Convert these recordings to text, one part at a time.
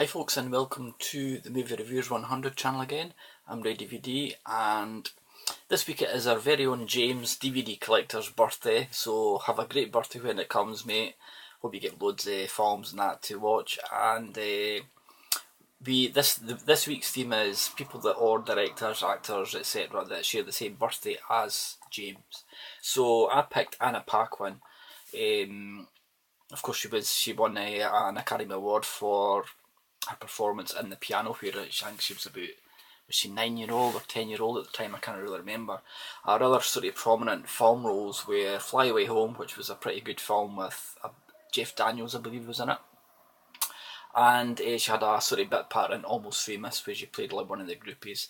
Hi folks and welcome to the Movie Reviewers 100 channel again. I'm Ray DVD and this week it is our very own James DVD collector's birthday, so have a great birthday when it comes, mate. Hope you get loads of films and that to watch, and this week's theme is people that are directors, actors, etc. that share the same birthday as James. So I picked Anna Paquin. Of course she won an Academy Award for her performance in The Piano, where I think she was about, was she 9-year-old or 10-year-old at the time, I can't really remember. Her other sort of prominent film roles were Fly Away Home, which was a pretty good film with Jeff Daniels, I believe, was in it. And she had a sort of bit part in Almost Famous, where she played like one of the groupies.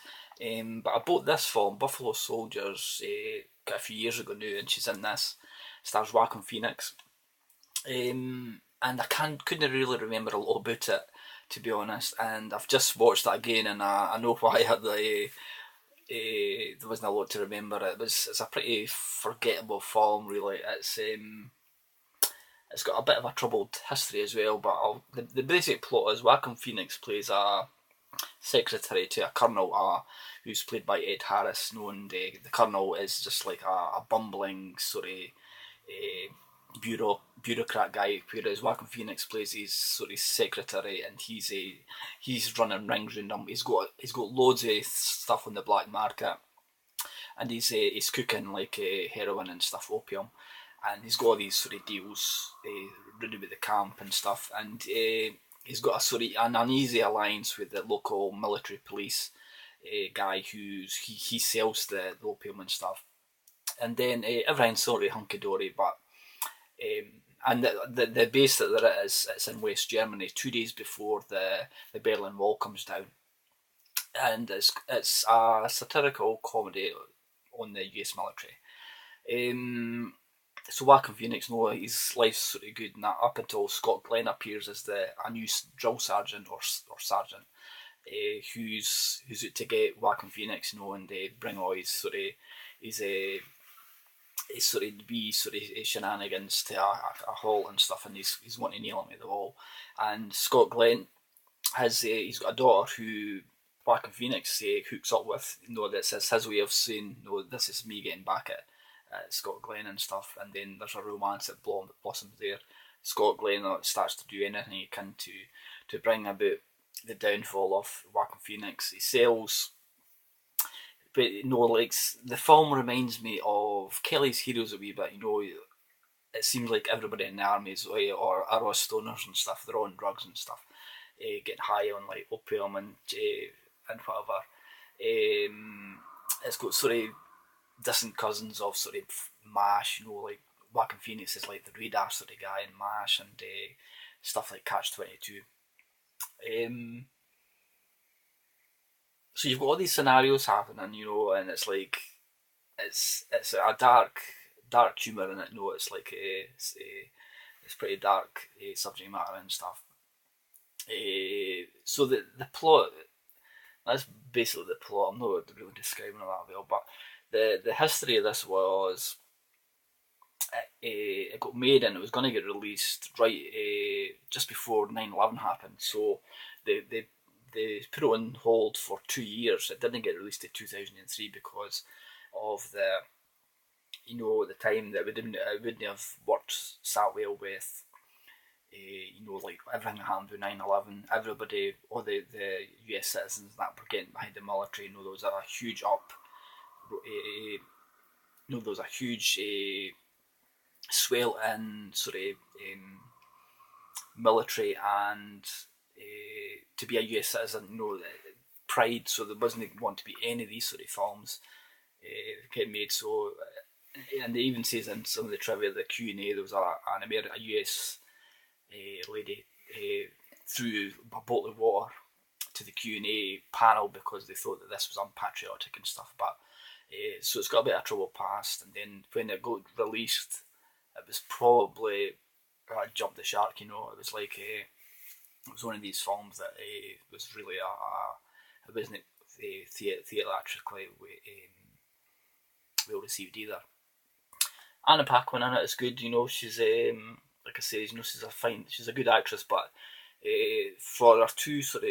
But I bought this film, Buffalo Soldiers, a few years ago now, and she's in this. Stars Joaquin Phoenix. And I couldn't really remember a lot about it, to be honest. And I've just watched it again, and I know why there wasn't a lot to remember. It's a pretty forgettable film, really. It's got a bit of a troubled history as well. But the basic plot is Joaquin Phoenix plays a secretary to a colonel, who's played by Ed Harris. And the colonel is just like a bumbling sort of bureaucrat guy, whereas Joaquin Phoenix plays his sort of secretary, and he's running rings around him. He's got loads of stuff on the black market, and he's cooking like heroin and stuff, opium, and he's got all these sort of deals running with the camp and stuff, and he's got a sort of an uneasy alliance with the local military police guy he sells the opium and stuff, and then everything's sort of hunky dory, but and the base that there is, it's in West Germany, 2 days before the Berlin Wall comes down, and it's a satirical comedy on the US military. So Joaquin Phoenix, his life's sort of good and that, up until Scott Glenn appears as a new drill sergeant or sergeant, who's out to get Joaquin Phoenix, and bring all his sort of his sort of shenanigans to a halt and stuff, and he's wanting to nail him at the wall. And Scott Glenn he's got a daughter who Joaquin Phoenix hooks up with. That's his way of saying, no, this is me getting back at Scott Glenn and stuff. And then there's a romance that blossoms there. Scott Glenn starts to do anything he can to bring about the downfall of Joaquin Phoenix. He sells. But like the film reminds me of Kelly's Heroes a wee bit. It seems like everybody in the armies or are all stoners and stuff. They're on drugs and stuff, getting high on like opium and whatever. It's got sort of distant cousins of sort of MASH. Like Joaquin Phoenix is like the radar sort of guy in MASH, and stuff like Catch-22. So you've got all these scenarios happening, and it's like it's a dark humour in it. It's like it's pretty dark subject matter and stuff. So the plot, that's basically the plot. I'm not really describing it that well, but the history of this was it got made and it was going to get released right just before 9/11 happened. So they put it on hold for 2 years. It didn't get released in 2003 because of the time that it wouldn't have worked sat well with like everything that happened with 9/11. Everybody, all the US citizens that were getting behind the military, there was a huge there was a huge swell in sort of military and to be a US citizen, pride. So there wasn't want to be any of these sort of films get made. So, and it even says in some of the trivia, the Q&A, there was a US lady threw a bottle of water to the Q&A panel because they thought that this was unpatriotic and stuff. But so it's got a bit of trouble past, and then when it got released, it was probably jumped the shark. It was like it was one of these films that was really it wasn't theatrically well received either. Anna Paquin in it is good. She's like I say, she's a good actress, but for her two sort of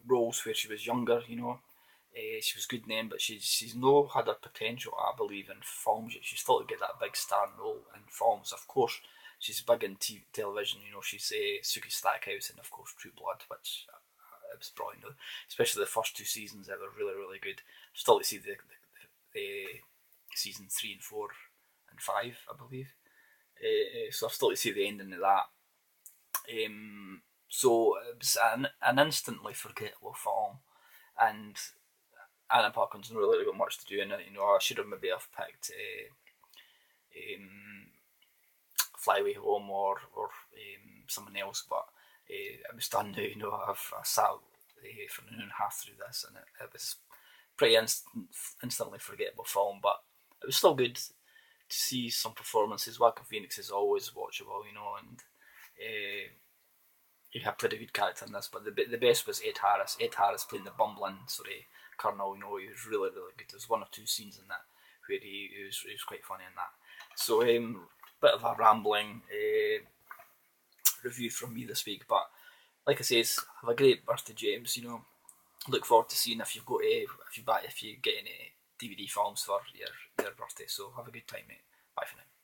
roles where she was younger, she was good in them, but she's no had her potential, I believe, in films yet. She's still to get that big star role in films. Of course, she's big in television. She's Suki Stackhouse and of course True Blood, which it was brilliant. Especially the first two seasons, they were really really good. Still to see the season 3 and 4 and 5, I believe. So I've still to see the ending of that. So it was an instantly forgettable film, and Anna Paquin's not really got much to do in it. I should have maybe have picked Fly Away Home or someone else, but it was done now. I sat for an hour and a half through this, and it was pretty instantly forgettable film, but it was still good to see some performances. Joaquin Phoenix is always watchable, and he had played a good character in this, but the best was Ed Harris. Ed Harris playing the bumbling colonel. He was really really good. There's one or two scenes in that where he was quite funny in that. So bit of a rambling review from me this week, but like I says, have a great birthday, James. Look forward to seeing if you've got if you get any DVD films for your birthday. So have a good time, mate. Bye for now.